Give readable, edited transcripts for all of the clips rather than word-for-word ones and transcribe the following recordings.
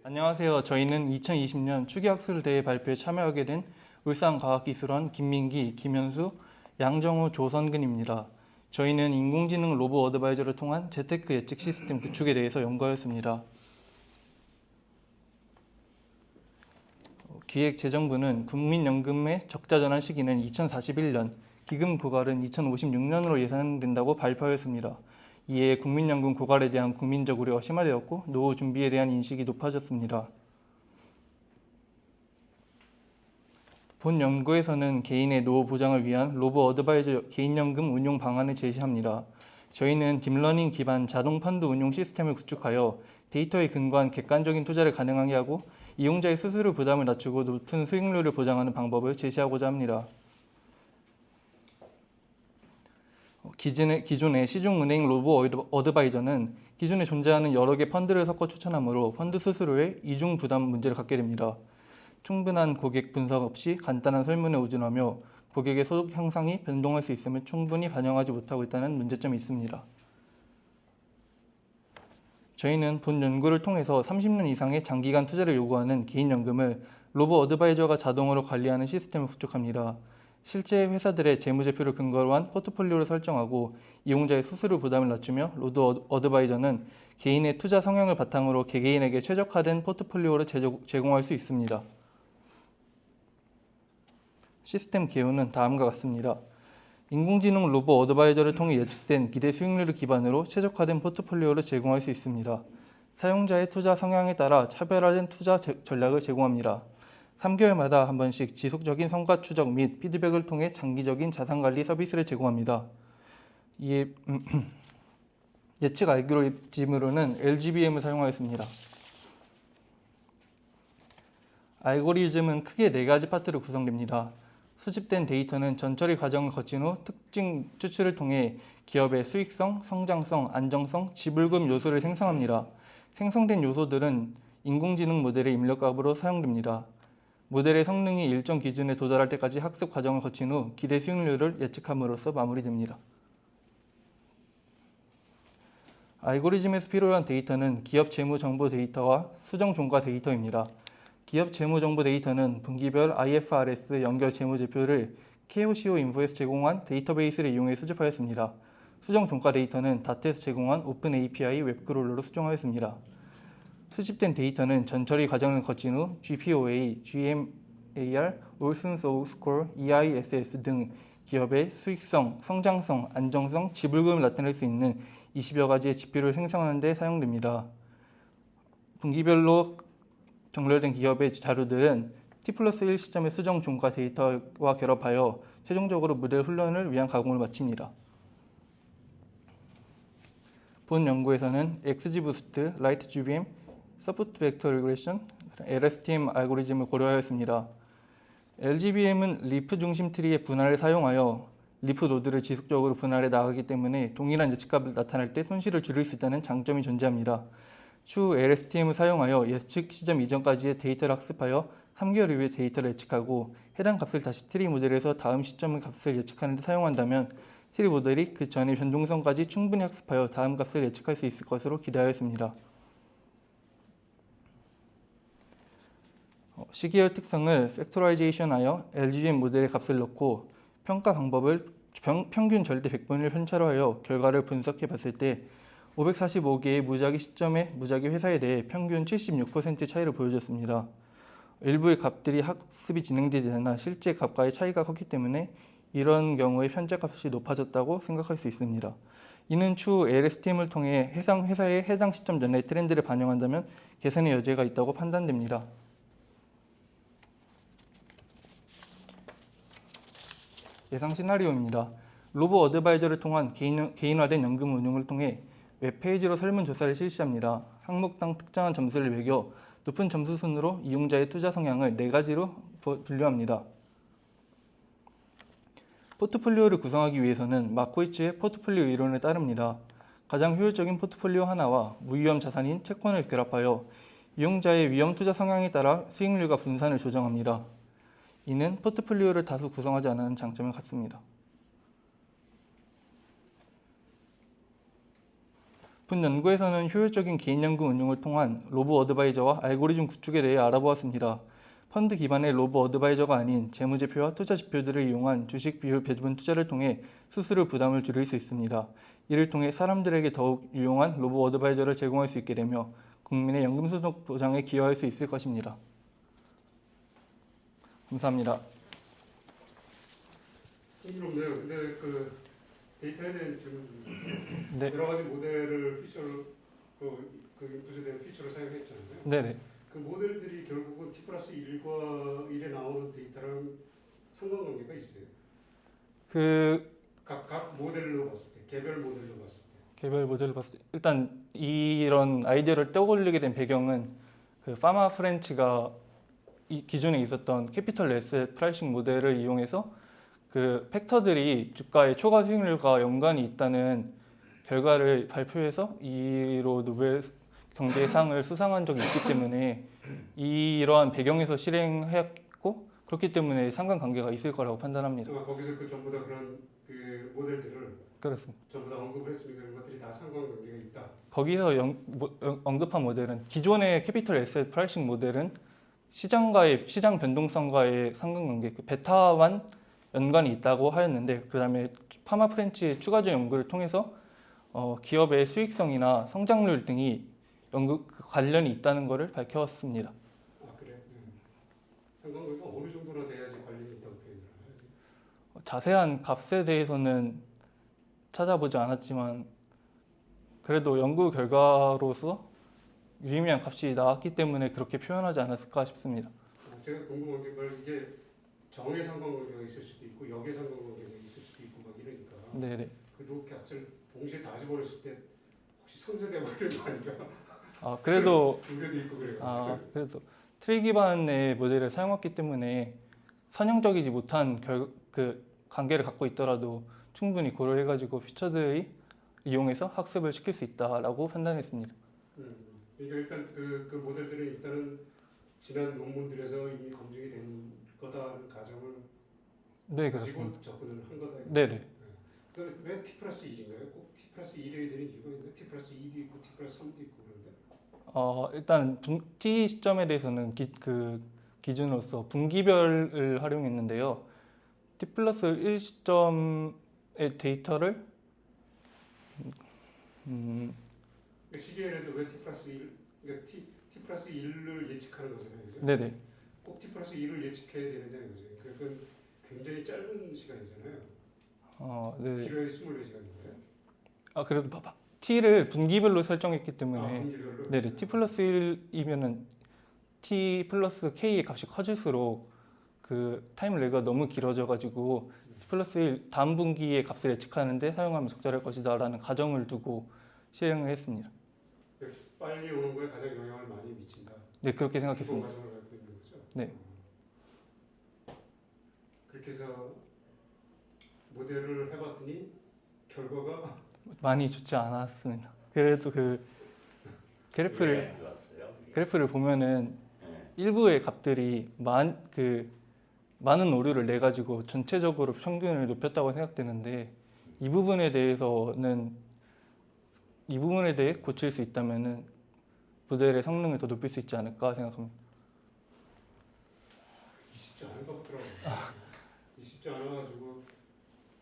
안녕하세요. 저희는 2020년 추기학술대회 발표에 참여하게 된 울산과학기술원 김민기, 김현수, 양정우, 조선근입니다. 저희는 인공지능 로보 어드바이저를 통한 재테크 예측 시스템 구축에 대해서 연구하였습니다. 기획재정부는 국민연금의 적자 전환 시기는 2041년, 기금 고갈은 2056년으로 예상된다고 발표하였습니다. 이에 국민연금 고갈에 대한 국민적 우려가 심화되었고 노후 준비에 대한 인식이 높아졌습니다. 본 연구에서는 개인의 노후 보장을 위한 로보 어드바이저 개인연금 운용 방안을 제시합니다. 저희는 딥러닝 기반 자동 펀드 운용 시스템을 구축하여 데이터에 근거한 객관적인 투자를 가능하게 하고 이용자의 수수료 부담을 낮추고 높은 수익률을 보장하는 방법을 제시하고자 합니다. 기존의 시중은행 로보 어드바이저는 기존에 존재하는 여러 개 펀드를 섞어 추천하므로 펀드 수수료에 이중 부담 문제를 갖게 됩니다. 충분한 고객 분석 없이 간단한 설문에 의존하며 고객의 소득 향상이 변동할 수 있음을 충분히 반영하지 못하고 있다는 문제점이 있습니다. 저희는 본 연구를 통해서 30년 이상의 장기간 투자를 요구하는 개인연금을 로보 어드바이저가 자동으로 관리하는 시스템을 구축합니다. 실제 회사들의 재무제표를 근거로 한 포트폴리오를 설정하고 이용자의 수수료 부담을 낮추며 로보 어드바이저는 개인의 투자 성향을 바탕으로 개개인에게 최적화된 포트폴리오를 제공할 수 있습니다. 시스템 개요는 다음과 같습니다. 인공지능 로보 어드바이저를 통해 예측된 기대 수익률을 기반으로 최적화된 포트폴리오를 제공할 수 있습니다. 사용자의 투자 성향에 따라 차별화된 투자 전략을 제공합니다. 3개월마다 한 번씩 지속적인 성과 추적 및 피드백을 통해 장기적인 자산관리 서비스를 제공합니다. 이에 예측 알고리즘으로는 LGBM을 사용하였습니다. 알고리즘은 크게 4가지 파트로 구성됩니다. 수집된 데이터는 전처리 과정을 거친 후 특징 추출을 통해 기업의 수익성, 성장성, 안정성, 지불금 요소를 생성합니다. 생성된 요소들은 인공지능 모델의 입력값으로 사용됩니다. 모델의 성능이 일정 기준에 도달할 때까지 학습 과정을 거친 후 기대 수익률을 예측함으로써 마무리됩니다. 알고리즘에서 필요한 데이터는 기업 재무 정보 데이터와 수정 종가 데이터입니다. 기업 재무 정보 데이터는 분기별 IFRS 연결 재무제표를 KOCO 인포에서 제공한 데이터베이스를 이용해 수집하였습니다. 수정 종가 데이터는 다트에서 제공한 오픈 API 웹크롤러로 수정하였습니다. 수집된 데이터는 전처리 과정을 거친 후 GPOA, GMAR, 올슨 소우 스코어, EISS 등 기업의 수익성, 성장성, 안정성, 지불금을 나타낼 수 있는 20여 가지의 지표를 생성하는 데 사용됩니다. 분기별로 정렬된 기업의 자료들은 T+1 시점의 수정 종가 데이터와 결합하여 최종적으로 모델 훈련을 위한 가공을 마칩니다. 본 연구에서는 XGBoost, LightGBM, 서포트 벡터 리그레션, LSTM 알고리즘을 고려하였습니다. LGBM은 리프 중심 트리의 분할을 사용하여 리프 노드를 지속적으로 분할해 나가기 때문에 동일한 예측값을 나타낼 때 손실을 줄일 수 있다는 장점이 존재합니다. 추후 LSTM을 사용하여 예측 시점 이전까지의 데이터를 학습하여 3개월 이후의 데이터를 예측하고 해당 값을 다시 트리 모델에서 다음 시점의 값을 예측하는 데 사용한다면 트리 모델이 그 전의 변동성까지 충분히 학습하여 다음 값을 예측할 수 있을 것으로 기대하였습니다. 시계열 특성을 팩토라이제이션하여 LGBM 모델의 값을 넣고 평가 방법을 평균 절대 100분을 편차로 하여 결과를 분석해 봤을 때 545개의 무작위 시점의 무작위 회사에 대해 평균 76% 차이를 보여줬습니다. 일부의 값들이 학습이 진행되지 않아 실제 값과의 차이가 컸기 때문에 이런 경우에 편차값이 높아졌다고 생각할 수 있습니다. 이는 추후 LSTM을 통해 회사의 해당 시점 전의 트렌드를 반영한다면 개선의 여지가 있다고 판단됩니다. 예상 시나리오입니다. 로보 어드바이저를 통한 개인화된 연금 운용을 통해 웹페이지로 설문조사를 실시합니다. 항목당 특정한 점수를 매겨 높은 점수 순으로 이용자의 투자 성향을 4가지로 분류합니다. 포트폴리오를 구성하기 위해서는 마코이츠의 포트폴리오 이론을 따릅니다. 가장 효율적인 포트폴리오 하나와 무위험 자산인 채권을 결합하여 이용자의 위험 투자 성향에 따라 수익률과 분산을 조정합니다. 이는 포트폴리오를 다수 구성하지 않은 장점을 갖습니다. 본 연구에서는 효율적인 개인연금 운용을 통한 로보 어드바이저와 알고리즘 구축에 대해 알아보았습니다. 펀드 기반의 로보 어드바이저가 아닌 재무제표와 투자 지표들을 이용한 주식 비율 배분 투자를 통해 수수료 부담을 줄일 수 있습니다. 이를 통해 사람들에게 더욱 유용한 로보 어드바이저를 제공할 수 있게 되며 국민의 연금소득 보장에 기여할 수 있을 것입니다. 감사합니다. 흥미롭네요. 근데 그 데이터에 대한 좀 네. 여러 가지 모델을 피처로 그 인풋에 피처로 사용했잖아요. 네네. 그 모델들이 결국은 T+1과 1에 나오는 데이터랑 상관관계가 있어요. 각 모델로 봤을 때, 개별 모델로 봤을 때. 개별 모델을 봤을 때 일단 이런 아이디어를 떠올리게 된 배경은 그 파마 프렌치가 기존에 있었던 캐피털 에셋 프라이싱 모델을 이용해서 그 팩터들이 주가의 초과 수익률과 연관이 있다는 결과를 발표해서 이로 노벨 경제상을 수상한 적이 있기 때문에 이러한 배경에서 실행했고 그렇기 때문에 상관관계가 있을 거라고 판단합니다. 거기서 그 전부 다 그런 그 모델들을 그렇습니다. 전부 다 언급을 했으니까 그런 것들이 다 상관관계가 있다. 거기서 언급한 모델은 기존의 캐피털 에셋 프라이싱 모델은 시장 변동성과의 상관관계, 그 베타만 연관이 있다고 하였는데 그 다음에 파마 프렌치의 추가적 연구를 통해서 기업의 수익성이나 성장률 등이 관련이 있다는 것을 밝혔습니다. 아 그래? 상관관계가 어느 정도나 돼야지 관련이 있다고 표현을 해요? 자세한 값에 대해서는 찾아보지 않았지만 그래도 연구 결과로서 유의미한 값이 나왔기 때문에 그렇게 표현하지 않았을까 싶습니다. 제가 궁금한 게 이게 정의 상관관계가 있을 수도 있고 역의 상관관계가 있을 수도 있고 막 이러니까 네네. 그 값을 동시에 다 집어넣었을 때 혹시 손괴돼버리는 거 아닌가? 그래도 우려도 있고 그래요. 그래도 트리 기반의 모델을 사용했기 때문에 선형적이지 못한 그 관계를 갖고 있더라도 충분히 고려해가지고 피처들이 이용해서 학습을 시킬 수 있다라고 판단했습니다. 그러니까 일단 그 모델들은 일단은 지난 논문들에서 이미 검증이 된 거다라는 가정을 네, 가지고 그렇습니다. 접근을 한 거다. 네네. 왜 T+1인가요? 꼭 T+1이어야 되는 이유가 있나요? T+2도 있고 T+3도 있고 그런데? 일단 T 시점에 대해서는 기준으로서 분기별을 활용했는데요. T+1 시점의 데이터를 그 시계에서 왜 T+1, 그러니까 T+1을 예측하는 거잖아요. 그죠? 네네. 꼭 T+1을 예측해야 되느냐는 거죠. 그건 굉장히 짧은 시간이잖아요. 네네. 필요해 24시간인가요? 그래도 T를 분기별로 설정했기 때문에 분기별로? 네네. T+1이면은 T 플러스 K의 값이 커질수록 그 타임 렉가 너무 길어져가지고 T+1 다음 분기의 값을 예측하는데 사용하면 적절할 것이다라는 가정을 두고 실행을 했습니다. 빨리 오는 거에 가장 영향을 많이 미친다. 네, 그렇게 기본 생각했습니다. 가정을 갖고 있는 거죠. 네. 그렇게 해서 모델을 해봤더니 결과가 많이 좋지 않았습니다. 그래도 그 그래프를 보면은 일부의 값들이 많은 오류를 내 가지고 전체적으로 평균을 높였다고 생각되는데 이 부분에 대해 고칠 수 있다면은 모델의 성능을 더 높일 수 있지 않을까 생각합니다. 쉽지 않은가 보더라고요. 쉽지 않아가지고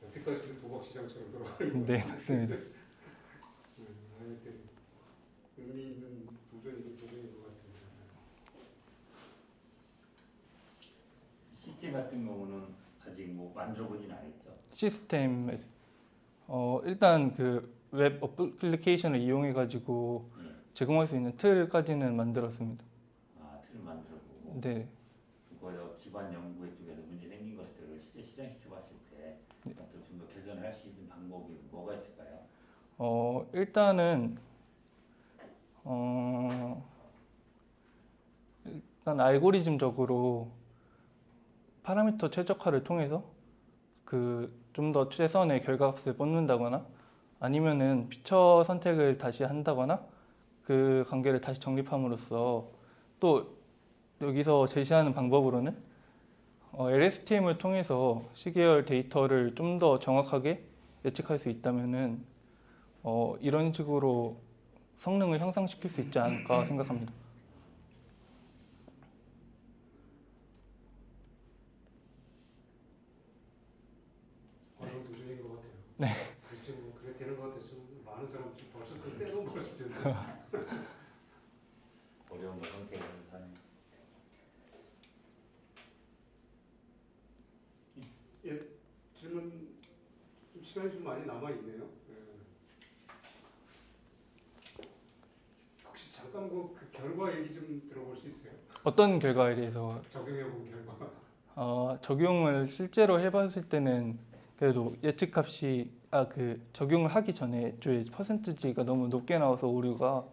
여태까지도 도박 시장처럼 돌아가는 네, 맞습니다. 의미 있는 도전인 것 같은데. 시스템 같은 경우는 아직 뭐 만들어보진 않았죠. 시스템에서 일단 그 웹 어플리케이션을 이용해 가지고 제공할 수 있는 틀까지는 만들었습니다. 틀을 만들고. 네. 그거 기반 연구 쪽에서 문제 생긴 것들을 실제 실행시켜 봤을 때 좀 더 개선을 할 수 있는 방법이 뭐가 있을까요? 일단 알고리즘적으로 파라미터 최적화를 통해서 좀 더 최선의 결과값을 뽑는다거나 아니면은 피처 선택을 다시 한다거나 그 관계를 다시 정립함으로써 또 여기서 제시하는 방법으로는 LSTM을 통해서 시계열 데이터를 좀 더 정확하게 예측할 수 있다면은 이런 식으로 성능을 향상시킬 수 있지 않을까 생각합니다. 어려운 도전인 것 같아요. 네. 그렇죠. 뭐 그래 되는 것 같았으면 많은 사람들이 벌써 그 떼놓을 텐데. 어려운 걸 선택해서 하는. 질문 좀 시간이 좀 많이 남아 있네요. 혹시 잠깐 그 결과 얘기 좀 들어볼 수 있어요? 어떤 결과에 대해서 적용해 본 결과. 적용을 실제로 해봤을 때는 그래도 예측값이 그 적용을 하기 전에 저의 퍼센티지가 너무 높게 나와서 오류가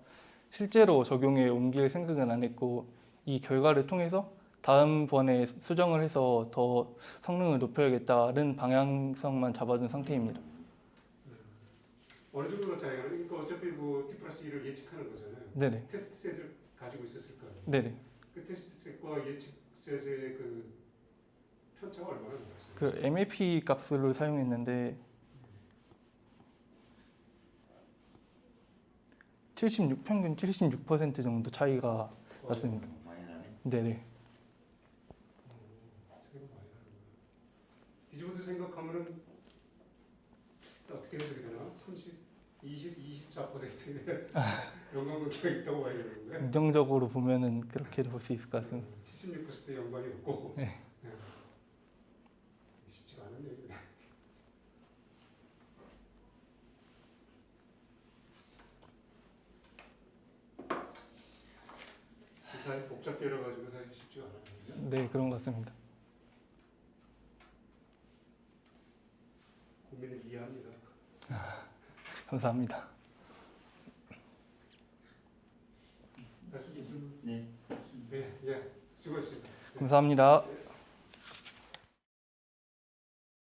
실제로 적용에 옮길 생각은 안 했고 이 결과를 통해서 다음번에 수정을 해서 더 성능을 높여야겠다는 방향성만 잡아둔 상태입니다. 어느 정도 차이가 그러니까 어차피 뭐 T+1을 예측하는 거잖아요. 네네. 테스트 셋을 가지고 있었을 거예요. 네네. 그 테스트 셋과 예측 셋의 그 편차가 얼마나 나왔어요? 그 MAP 값을 사용했는데 평균 76% 정도 차이가 났습니다. 많이 나네. 네네. 차이가 많이 나는구나. 뒤집어서 생각하면은 어떻게 해석이 되나? 24%의 연관관계가 있다고 봐야 되는데 긍정적으로 보면은 그렇게 볼 수 있을 것 같습니다. 76% 연관이 없고 네. 쉽지가 않은 얘기네. 사실 복잡해려 가지고 사실 쉽지가 않아요. 네, 그런 것 같습니다. 고민을 이해합니다. 감사합니다. 네. 네, 예, 수고했습니다. 감사합니다.